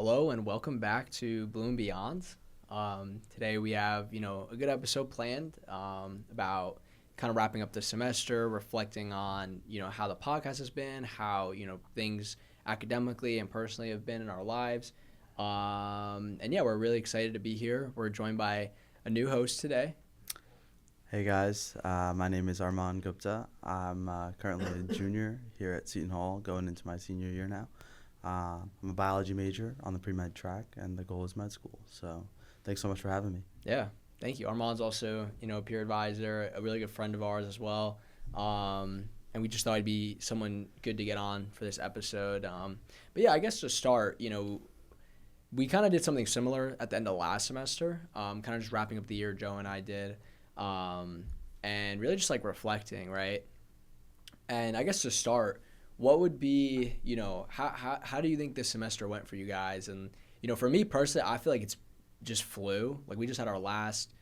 Hello and welcome back to Bloom Beyond. Today we have, a good episode planned about kind of wrapping up the semester, reflecting on, how the podcast has been, how, things academically and personally have been in our lives. And yeah, we're really excited to be here. We're joined by a new host today. Hey guys, my name is Arman Gupta. I'm currently a junior here at Seton Hall, going into my senior year now. I'm a biology major on the pre-med track, and the goal is med school. So thanks so much for having me. Yeah, thank you. Armand's also, a peer advisor, a really good friend of ours as well. And we just thought he'd be someone good to get on for this episode. But yeah, I guess to start, we kind of did something similar at the end of last semester, kind of just wrapping up the year Joe and I did, and really just like reflecting, right? And I guess to start, what would be, how do you think this semester went for you guys? And, for me personally, I feel like it's just flew. Like we just had our last,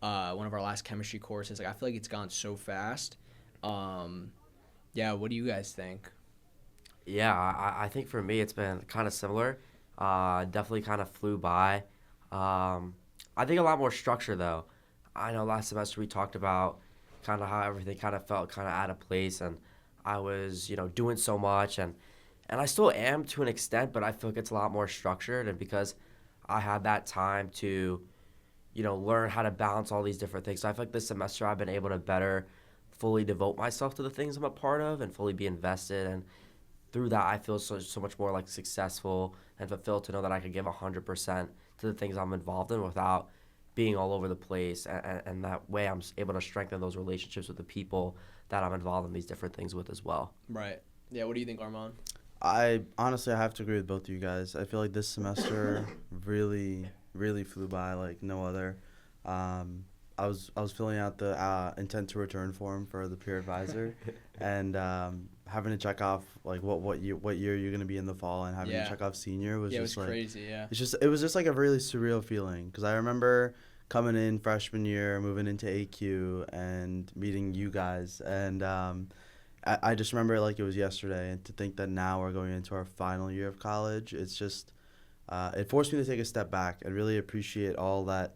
one of our last chemistry courses. Like I feel like it's gone so fast. Yeah, what do you guys think? Yeah, I think for me it's been kind of similar. Definitely kind of flew by. I think a lot more structure though. I know last semester we talked about kind of how everything kind of felt kind of out of place, and I was doing so much, and I still am to an extent, but I feel like it's a lot more structured, and because I had that time to learn how to balance all these different things. So I feel like this semester I've been able to better fully devote myself to the things I'm a part of and fully be invested, and through that I feel so much more like successful and fulfilled to know that I could give 100% to the things I'm involved in without being all over the place, and that way I'm able to strengthen those relationships with the people that I'm involved in these different things with as well. Right. Yeah, what do you think, Armand? I honestly, I have to agree with both of you guys. I feel like this semester really, really flew by like no other. I was filling out the intent to return form for the peer advisor, and having to check off like what year you're gonna be in the fall, and having Yeah. to check off senior was Yeah, it just was like crazy, yeah. it was just like a really surreal feeling because I remember coming in freshman year, moving into AQ, and meeting you guys, and I just remember it like it was yesterday, and to think that now we're going into our final year of college, it's just it forced me to take a step back and really appreciate all that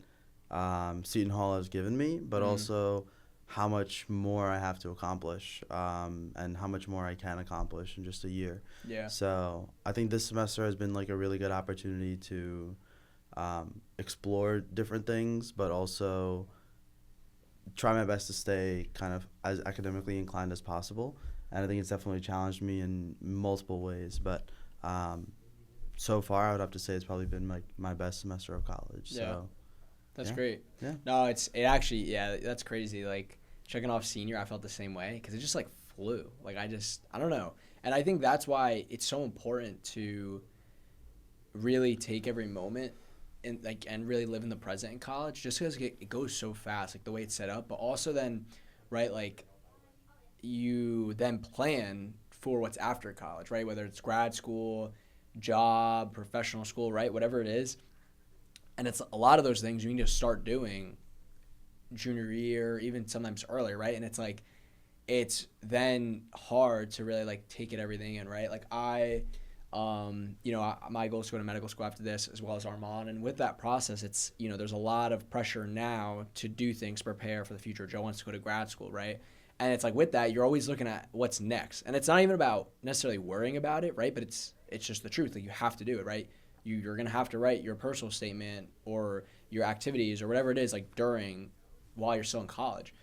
Seton Hall has given me, but also how much more I have to accomplish, and how much more I can accomplish in just a year. Yeah. So I think this semester has been like a really good opportunity to explore different things, but also try my best to stay kind of as academically inclined as possible. And I think it's definitely challenged me in multiple ways. But so far, I would have to say it's probably been like my best semester of college. Yeah. So That's yeah. great. Yeah. No, it actually, yeah, that's crazy. Like checking off senior, I felt the same way because it just like flew. Like I don't know. And I think that's why it's so important to really take every moment and really live in the present in college, just because it goes so fast, like the way it's set up. But also then, right, like you then plan for what's after college, right? Whether it's grad school, job, professional school, right? Whatever it is. And it's a lot of those things you need to start doing junior year, even sometimes earlier, right? And it's like, it's then hard to really like take it everything in, right? Like my goal is to go to medical school after this, as well as Armand. And with that process, it's, there's a lot of pressure now to do things, prepare for the future. Joe wants to go to grad school, right? And it's like with that, you're always looking at what's next. And it's not even about necessarily worrying about it, right? But it's just the truth. Like you have to do it, right? You're going to have to write your personal statement or your activities or whatever it is, like while you're still in college.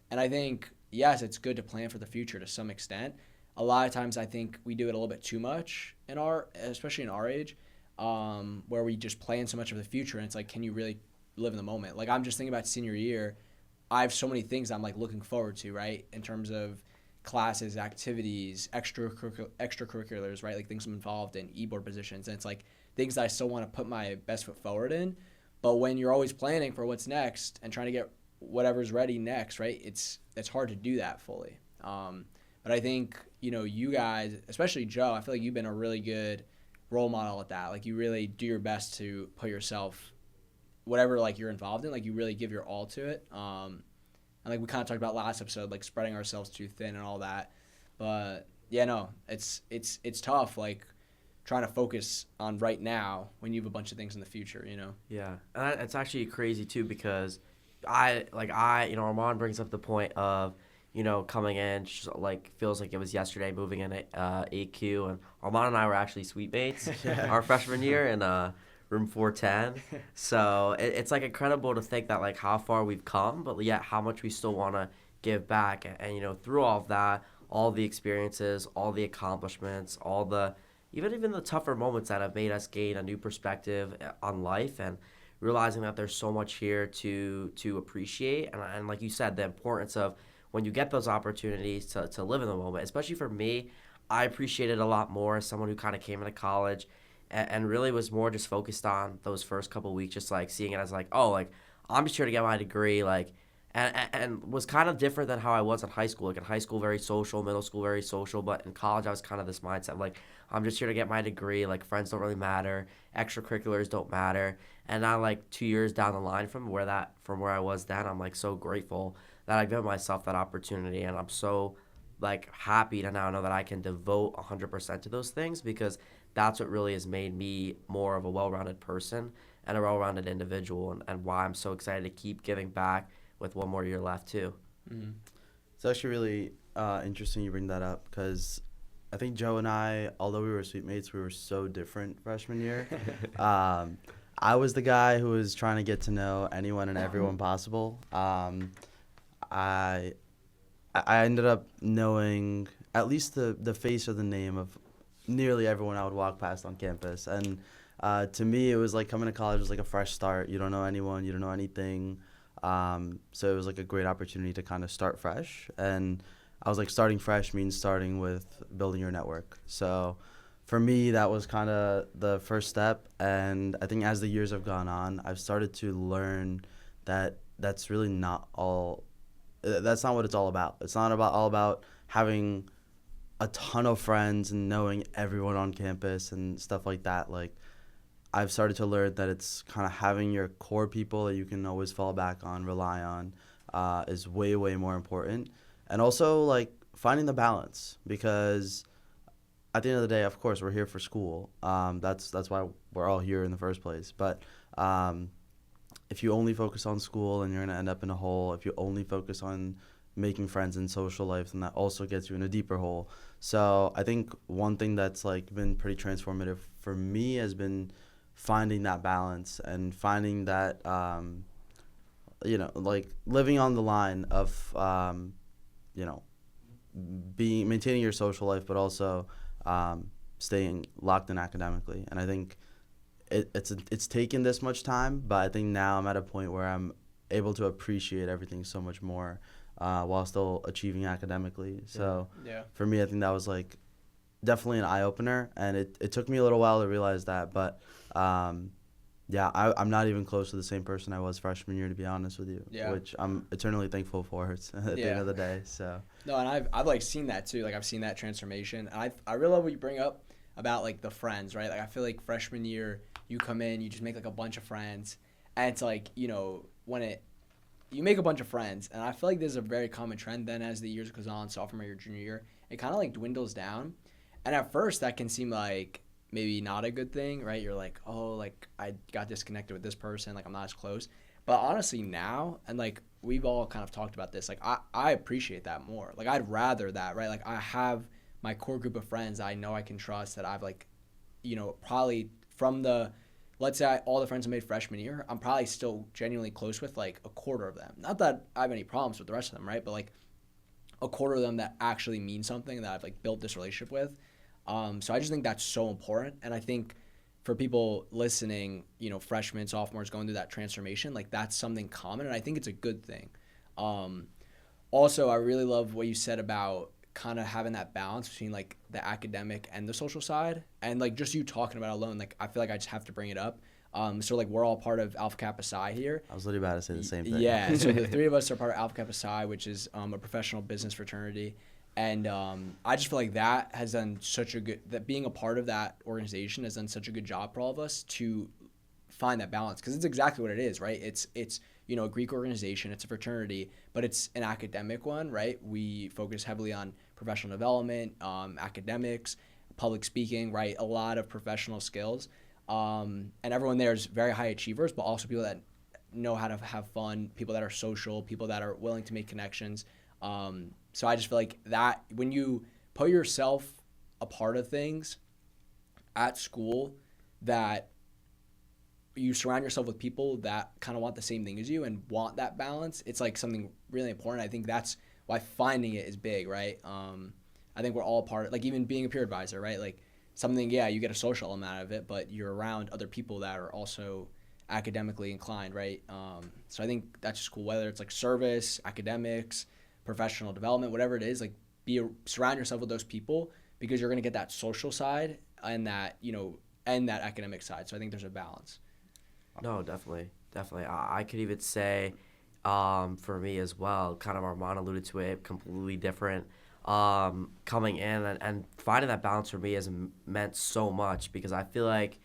And I think, yes, it's good to plan for the future to some extent. A lot of times I think we do it a little bit too much especially in our age, where we just plan so much of the future, and it's like, can you really live in the moment? Like I'm just thinking about senior year. I have so many things I'm like looking forward to, right? In terms of classes, activities, extracurriculars, right? Like things I'm involved in, e-board positions, and it's like things that I still want to put my best foot forward in. But when you're always planning for what's next and trying to get whatever's ready next, right? It's hard to do that fully. But I think, you guys, especially Joe, I feel like you've been a really good role model at that. Like you really do your best to put yourself, whatever like you're involved in, like you really give your all to it. And like we kind of talked about last episode, like spreading ourselves too thin and all that. But yeah, no, it's tough. Like trying to focus on right now when you have a bunch of things in the future, you know? Yeah, and it's actually crazy too because Armand brings up the point of coming in just like feels like it was yesterday moving in at AQ, and Armand and I were actually suite mates our freshman year in room 410. So it's like incredible to think that like how far we've come, but yet how much we still want to give back, and through all of that, all the experiences, all the accomplishments, all the even the tougher moments that have made us gain a new perspective on life, and realizing that there's so much here to appreciate, and like you said, the importance of when you get those opportunities to live in the moment. Especially for me, I appreciate it a lot more as someone who kind of came into college and really was more just focused on those first couple weeks, just like seeing it as like, oh, like I'm just here to get my degree, like, and was kind of different than how I was in high school. Like in high school, very social, middle school, very social, but in college, I was kind of this mindset, like, I'm just here to get my degree, like friends don't really matter, extracurriculars don't matter. And now like 2 years down the line from where I was then, I'm like so grateful that I've given myself that opportunity, and I'm so like happy to now know that I can devote 100% to those things, because that's what really has made me more of a well-rounded person and a well-rounded individual, and why I'm so excited to keep giving back with one more year left too. Mm-hmm. It's actually really interesting you bring that up, because I think Joe and I, although we were suite mates, we were so different freshman year. I was the guy who was trying to get to know anyone and everyone possible. I ended up knowing at least the face or the name of nearly everyone I would walk past on campus. And to me, it was like coming to college was like a fresh start. You don't know anyone. You don't know anything. So it was like a great opportunity to kind of start fresh. And I was like, starting fresh means starting with building your network. So for me, that was kind of the first step. And I think as the years have gone on, I've started to learn that that's really not all. That's not what it's all about. It's not all about having a ton of friends and knowing everyone on campus and stuff like that. Like, I've started to learn that it's kind of having your core people that you can always fall back on, rely on, is way, way more important. And also, like, finding the balance, because at the end of the day, of course, we're here for school. That's why we're all here in the first place. But if you only focus on school, then you're going to end up in a hole. If you only focus on making friends in social life, then that also gets you in a deeper hole. So I think one thing that's like been pretty transformative for me has been finding that balance and finding that, like living on the line of, maintaining your social life, but also staying locked in academically. And I think it's taken this much time, but I think now I'm at a point where I'm able to appreciate everything so much more while still achieving academically. So for me, I think that was like definitely an eye-opener, and it took me a little while to realize that, but I'm not even close to the same person I was freshman year, to be honest with you, which I'm eternally thankful for at the end of the day. So no, and I've like seen that too. Like I've seen that transformation. And I really love what you bring up about like the friends, right? Like I feel like freshman year you come in, you just make like a bunch of friends, and it's like, when you make a bunch of friends, and I feel like there's a very common trend then as the years goes on, sophomore year, junior year, it kind of like dwindles down. And at first that can seem like maybe not a good thing, right? You're like, oh, like I got disconnected with this person, like I'm not as close. But honestly now, and like we've all kind of talked about this, like I appreciate that more. Like I'd rather that, right? Like I have my core group of friends I know I can trust, that I've like, probably from let's say all the friends I made freshman year, I'm probably still genuinely close with like a quarter of them. Not that I have any problems with the rest of them, right? But like a quarter of them that actually mean something, that I've like built this relationship with. So I just think that's so important. And I think for people listening, freshmen, sophomores going through that transformation, like that's something common. And I think it's a good thing. Also, I really love what you said about kind of having that balance between like the academic and the social side, and like just you talking about it alone, like I feel like I just have to bring it up. So like we're all part of Alpha Kappa Psi here. I was literally about to say the same thing. Yeah, so the three of us are part of Alpha Kappa Psi, which is a professional business fraternity. And I just feel like that has done that being a part of that organization has done such a good job for all of us to find that balance, because it's exactly what it is, right? It's a Greek organization, it's a fraternity, but it's an academic one, right? We focus heavily on professional development, academics, public speaking, right? A lot of professional skills. And everyone there is very high achievers, but also people that know how to have fun, people that are social, people that are willing to make connections. So I just feel like that when you put yourself a part of things at school, that you surround yourself with people that kind of want the same thing as you and want that balance, it's like something really important. I think that's why finding it is big, right? I think we're all part of, like, even being a peer advisor, right? Like something, yeah, you get a social element out of it, but you're around other people that are also academically inclined, right? So I think that's just cool, whether it's like service, academics, professional development, whatever it is, like surround yourself with those people, because you're going to get that social side and that, and that academic side. So I think there's a balance. No, definitely. I could even say, for me as well, kind of Armand alluded to it, completely different. Coming in and finding that balance for me has meant so much, because I feel like,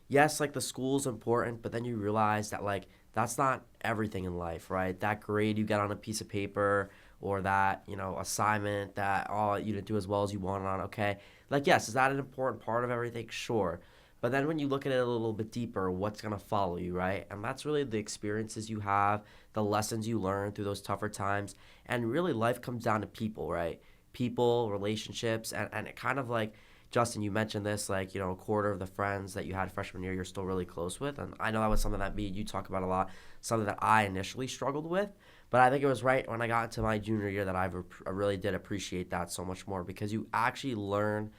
yes, like the school's important, but then you realize that like that's not everything in life, right? That grade you get on a piece of paper, or that, assignment that, oh, you didn't do as well as you wanted on, okay. Like, yes, is that an important part of everything? Sure. But then when you look at it a little bit deeper, what's going to follow you, right? And that's really the experiences you have, the lessons you learn through those tougher times. And really life comes down to people, right? People, relationships, and it kind of like, Justin, you mentioned this, like, a quarter of the friends that you had freshman year, you're still really close with. And I know that was something that you talk about a lot, something that I initially struggled with. But I think it was right when I got into my junior year that I really did appreciate that so much more, because you actually learn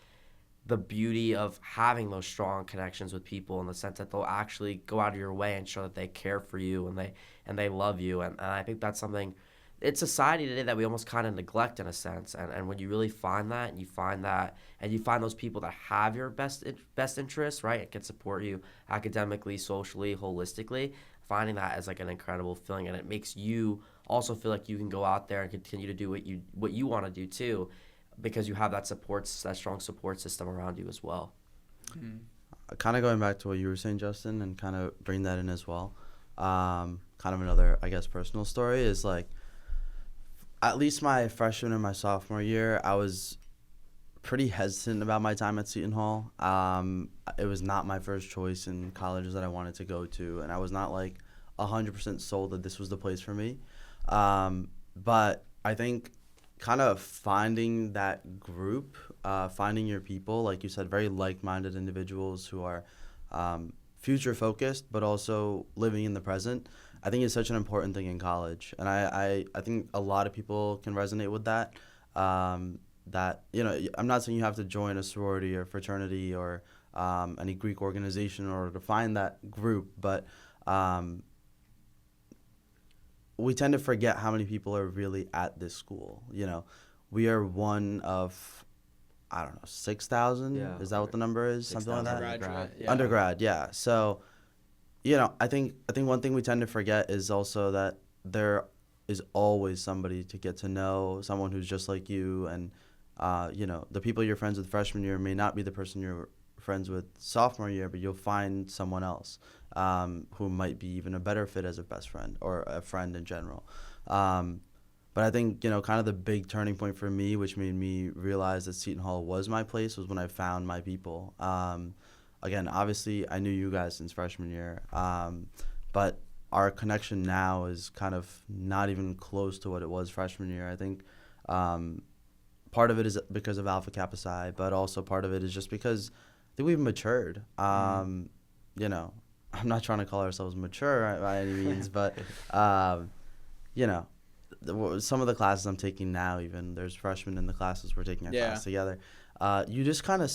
the beauty of having those strong connections with people, in the sense that they'll actually go out of your way and show that they care for you and they love you. And I think that's something, it's society today that we almost kind of neglect in a sense. And when you really find that, and you find those people that have your best interests, right, and can support you academically, socially, holistically, finding that is like an incredible feeling, and it makes you also feel like you can go out there and continue to do what you want to do too, because you have that strong support system around you as well. Mm-hmm. Kind of going back to what you were saying, Justin, and kind of bring that in as well. Kind of another, I guess, personal story is like, at least my freshman and my sophomore year, I was pretty hesitant about my time at Seton Hall. It was not my first choice in colleges that I wanted to go to, and I was not like 100% sold that this was the place for me. But I think kind of finding that group, finding your people, like you said, very like-minded individuals who are future-focused but also living in the present, I think is such an important thing in college. And I think a lot of people can resonate with that. That, I'm not saying you have to join a sorority or fraternity or any Greek organization in order to find that group, but we tend to forget how many people are really at this school. We are one of, I don't know, 6,000? Yeah. Is that what the number is? 6,000 Something like that? Undergraduate, yeah. Undergrad, yeah. So, I think one thing we tend to forget is also that there is always somebody to get to know, someone who's just like you, and the people you're friends with freshman year may not be the person you're friends with sophomore year, but you'll find someone else who might be even a better fit as a best friend or a friend in general. But I think, kind of the big turning point for me, which made me realize that Seton Hall was my place, was when I found my people. Again, obviously, I knew you guys since freshman year, but our connection now is kind of not even close to what it was freshman year. I think part of it is because of Alpha Kappa Psi, but also part of it is just because I think we've matured. I'm not trying to call ourselves mature by any means, but some of the classes I'm taking now, even there's freshmen in the classes we're taking our class together. You just kind of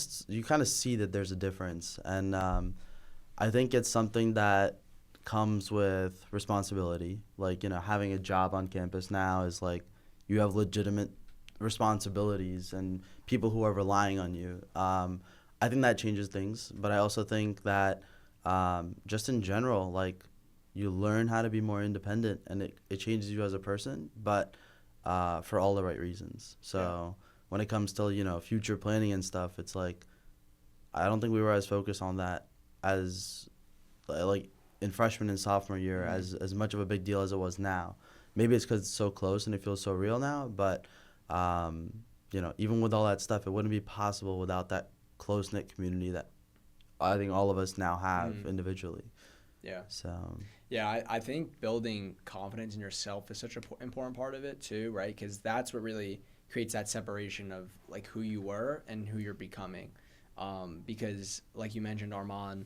see that there's a difference, and I think it's something that comes with responsibility. Like, having a job on campus now is like you have legitimate responsibilities and people who are relying on you. I think that changes things, but I also think that just in general, like, you learn how to be more independent, and it changes you as a person, but for all the right reasons. So when it comes to, future planning and stuff, it's like, I don't think we were as focused on that as, like, in freshman and sophomore year as much of a big deal as it was now. Maybe it's because it's so close and it feels so real now, but, even with all that stuff, it wouldn't be possible without that close knit community that I think all of us now have individually. Yeah. So Yeah, I think building confidence in yourself is such an important part of it too, right? Because that's what really creates that separation of like who you were and who you're becoming. Because like you mentioned, Armand,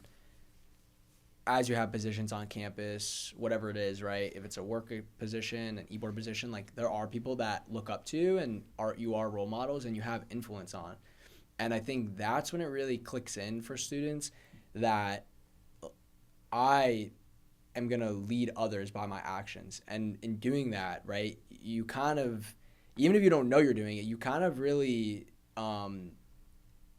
as you have positions on campus, whatever it is, right? If it's a work position, an e-board position, like there are people that look up to you and you are role models and you have influence on. And I think that's when it really clicks in for students that I am going to lead others by my actions. And in doing that, right, you kind of, even if you don't know you're doing it, you kind of really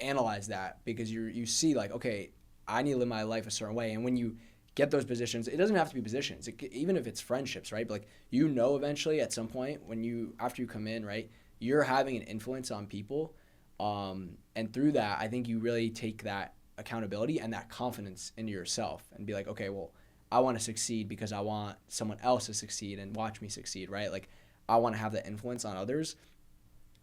analyze that because you see like, okay, I need to live my life a certain way. And when you get those positions, it doesn't have to be positions, even if it's friendships, right? But like, you know, eventually at some point after you come in, right, you're having an influence on people. And through that, I think you really take that accountability and that confidence into yourself and be like, okay, well, I want to succeed because I want someone else to succeed and watch me succeed, right? Like, I want to have that influence on others.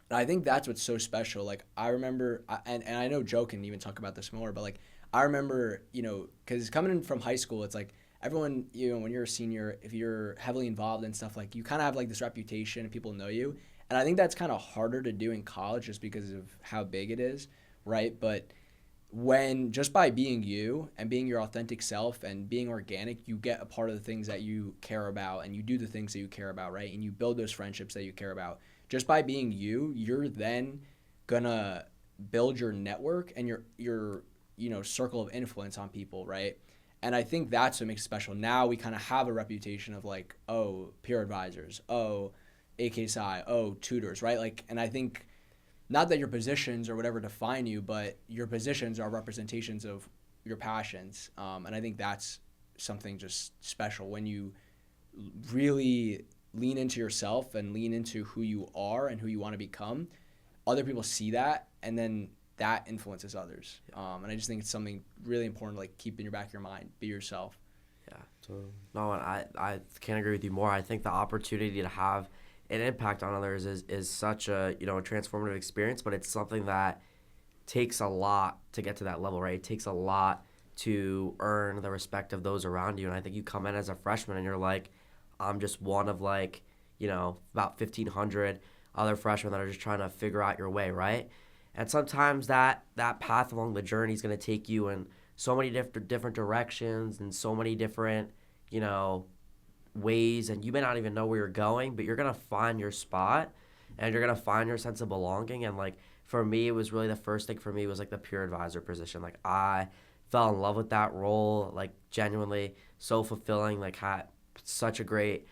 And I think that's what's so special. Like, I remember, and I know Joe can even talk about this more, but like, I remember, you know, because coming in from high school, it's like everyone, you know, when you're a senior, if you're heavily involved in stuff, like you kind of have like this reputation and people know you. And I think that's kind of harder to do in college just because of how big it is, right? But when just by being you and being your authentic self and being organic, you get a part of the things that you care about and you do the things that you care about, right? And you build those friendships that you care about. Just by being you, you're then gonna build your network and your you know, circle of influence on people, right? And I think that's what makes it special. Now we kind of have a reputation of like, oh, peer advisors, oh, AK Psi, oh, tutors, right? Like, and I think not that your positions or whatever define you, but your positions are representations of your passions. And I think that's something just special when you really lean into yourself and lean into who you are and who you want to become. Other people see that, and then that influences others. And I just think it's something really important to like keep in your back of your mind. Be yourself. Yeah. So no, and I can't agree with you more. I think the opportunity to have an impact on others is such a, you know, a transformative experience, but it's something that takes a lot to get to that level, right? It takes a lot to earn the respect of those around you. And I think you come in as a freshman and you're like, I'm just one of like, you know, about 1,500 other freshmen that are just trying to figure out your way, right? And sometimes that path along the journey is going to take you in so many different directions and so many different, you know, ways, and you may not even know where you're going, but you're going to find your spot and you're going to find your sense of belonging. And like, for me, it was really the first thing for me was like the peer advisor position. Like, I fell in love with that role, like genuinely so fulfilling, like had such a great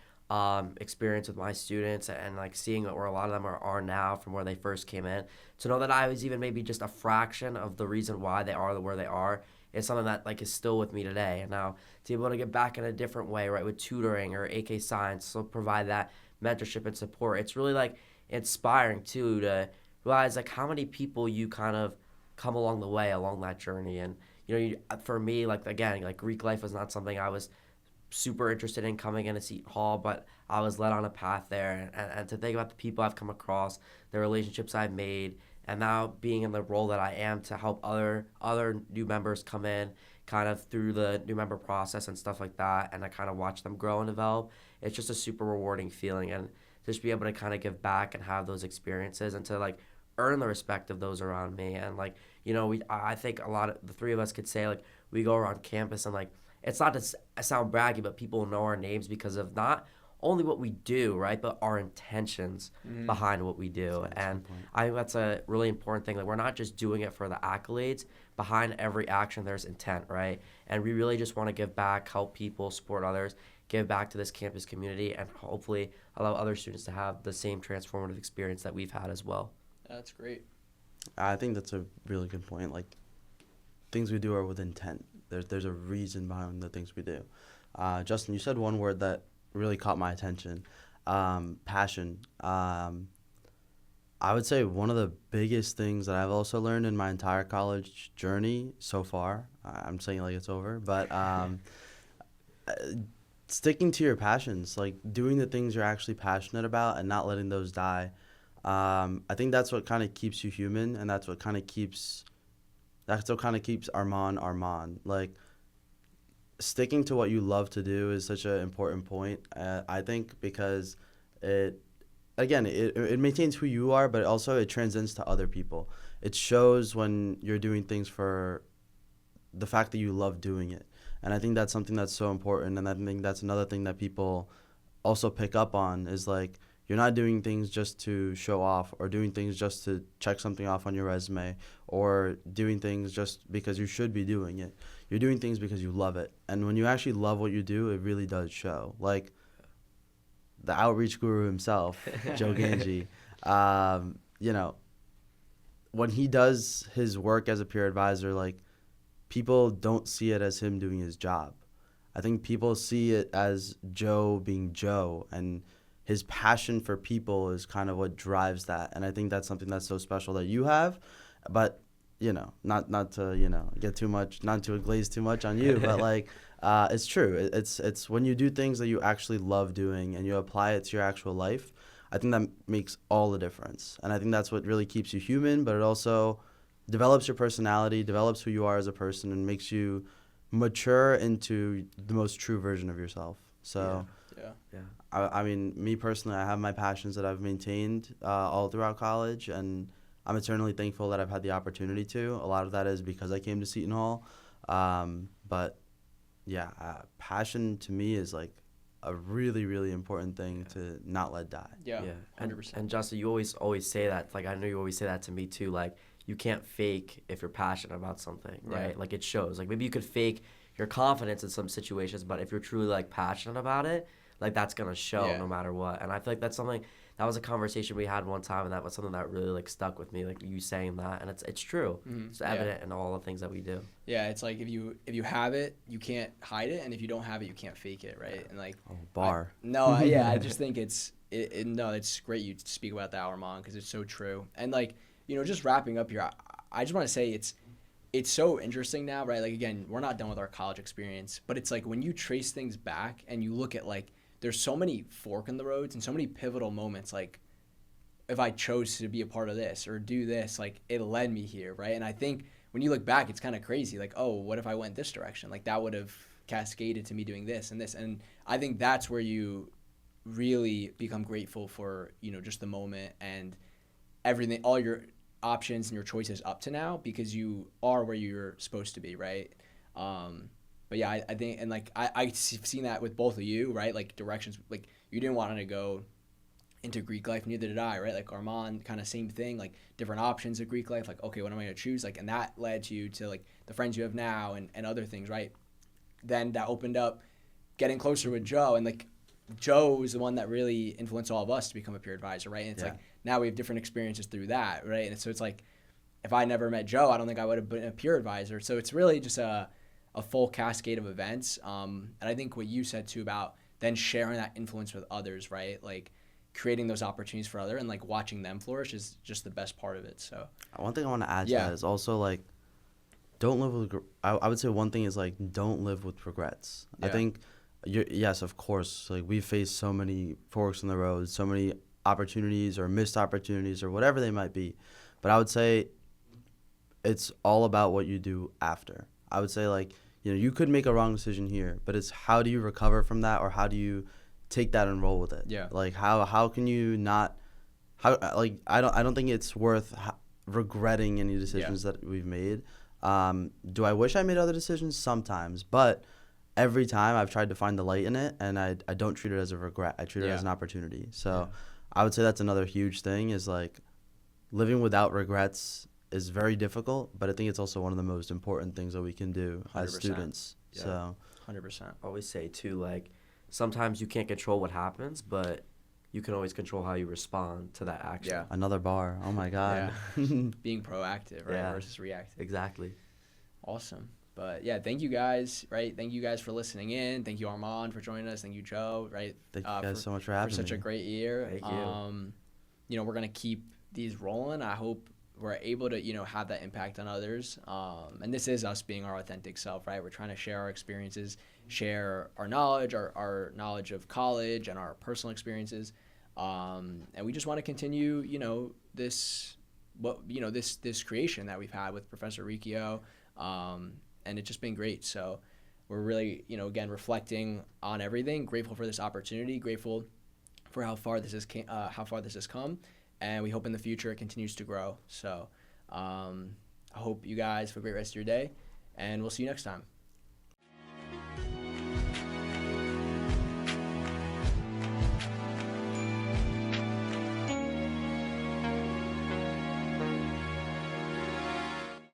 experience with my students, and like seeing where a lot of them are now from where they first came in, to know that I was even maybe just a fraction of the reason why they are where they are is something that like is still with me today. And now to be able to get back in a different way, right, with tutoring or AK Science, so provide that mentorship and support, it's really like inspiring too to realize like how many people you kind of come along the way along that journey. And you know, for me, like again, like Greek life was not something I was super interested in coming in to Seton Hall, but I was led on a path there. And to think about the people I've come across, the relationships I've made, and now being in the role that I am to help other new members come in kind of through the new member process and stuff like that, and I kind of watch them grow and develop, it's just a super rewarding feeling. And just be able to kind of give back and have those experiences and to like earn the respect of those around me. And like, you know, I think a lot of the three of us could say like we go around campus and like, it's not to sound braggy, but people know our names because of not only what we do, right, but our intentions behind what we do. And I think that's a really important thing. Like, we're not just doing it for the accolades. Behind every action, there's intent, right? And we really just want to give back, help people, support others, give back to this campus community, and hopefully allow other students to have the same transformative experience that we've had as well. That's great. I think that's a really good point. Like, things we do are with intent. There's a reason behind the things we do. Justin, you said one word that really caught my attention, passion. I would say one of the biggest things that I've also learned in my entire college journey so far, I'm saying like it's over, but sticking to your passions, like doing the things you're actually passionate about and not letting those die. I think that's what kind of keeps you human, and that's what kind of keeps That's what kind of keeps Armand Armand. Like, sticking to what you love to do is such an important point, I think, because it, again, it maintains who you are, but also it transcends to other people. It shows when you're doing things for the fact that you love doing it. And I think that's something that's so important. And I think that's another thing that people also pick up on is like, you're not doing things just to show off or doing things just to check something off on your resume or doing things just because you should be doing it. You're doing things because you love it. And when you actually love what you do, it really does show. Like the outreach guru himself, Joe Ganji, you know, when he does his work as a peer advisor, like, people don't see it as him doing his job. I think people see it as Joe being Joe, and his passion for people is kind of what drives that. And I think that's something that's so special that you have. But, you know, not to, you know, get too much, not to glaze too much on you, but like, it's true. It's when you do things that you actually love doing and you apply it to your actual life, I think that makes all the difference. And I think that's what really keeps you human, but it also develops your personality, develops who you are as a person, and makes you mature into the most true version of yourself. So, Yeah. I mean, me personally, I have my passions that I've maintained all throughout college, and I'm eternally thankful that I've had the opportunity to. A lot of that is because I came to Seton Hall. But, yeah, passion to me is like a really, really important thing to not let die. Yeah. And 100%. and Justin, you always say that. Like I know you always say that to me too. Like you can't fake if you're passionate about something, right? Yeah. Like it shows. Like maybe you could fake your confidence in some situations, but if you're truly like passionate about it, like that's gonna show no matter what. And I feel like that's something that was a conversation we had one time, and that was something that really like stuck with me. Like you saying that, and it's true. Mhm. It's evident in all the things that we do. Yeah, it's like if you have it, you can't hide it, and if you don't have it, you can't fake it, right? And like Bar. I just think it's great you speak about that, Armand, because it's so true. And like, you know, just wrapping up here, I just want to say it's so interesting now, right? Like again, we're not done with our college experience, but it's like when you trace things back and you look at like there's so many fork in the roads and so many pivotal moments, like if I chose to be a part of this or do this, like it led me here, right? And I think when you look back, it's kind of crazy. Like, oh, what if I went this direction? Like that would have cascaded to me doing this and this. And I think that's where you really become grateful for, you know, just the moment and everything, all your options and your choices up to now, because you are where you're supposed to be, right? But yeah, I think, and like I've seen that with both of you, right? Like directions, like you didn't want to go into Greek life, neither did I, right? Like Armand, kind of same thing, like different options of Greek life, like okay, what am I going to choose? Like, and that led you to like the friends you have now and other things, right? Then that opened up getting closer with Joe, and like Joe was the one that really influenced all of us to become a peer advisor, right? And it's like now we have different experiences through that, right? And so it's like if I never met Joe, I don't think I would have been a peer advisor. So it's really just a full cascade of events. And I think what you said too about then sharing that influence with others, right? Like creating those opportunities for others and like watching them flourish is just the best part of it. So one thing I want to add to that is also like, don't live with, I would say one thing is like, don't live with regrets. I think, yes, of course, like we've faced so many forks in the road, so many opportunities or missed opportunities or whatever they might be. But I would say it's all about what you do after. I would say like, you know, you could make a wrong decision here, but it's how do you recover from that, or how do you take that and roll with it? Yeah. Like how can you not, how, like I don't think it's worth regretting any decisions that we've made. Do I wish I made other decisions? Sometimes, but every time I've tried to find the light in it, and I don't treat it as a regret. I treat it as an opportunity. So I would say that's another huge thing is like living without regrets is very difficult, but I think it's also one of the most important things that we can do as 100%. students. Yeah. So 100%. I always say too, like sometimes you can't control what happens, but you can always control how you respond to that action. Yeah. another bar. Oh my God. Being proactive, right? Versus reactive. Exactly. Awesome. But yeah, thank you guys, right? Thank you guys for listening in. Thank you, Armand, for joining us. Thank you, Joe, right? Thank you guys so much for having such me. a great year. Thank you. You know, we're gonna keep these rolling. I hope we're able to, you know, have that impact on others. And this is us being our authentic self, right? We're trying to share our experiences, share our knowledge, our knowledge of college and our personal experiences. And we just want to continue, you know, this what this creation that we've had with Professor Riccio, and it's just been great. So we're really again reflecting on everything. Grateful for this opportunity. Grateful for how far this has come, and we hope in the future it continues to grow. So I hope you guys have a great rest of your day, and we'll see you next time.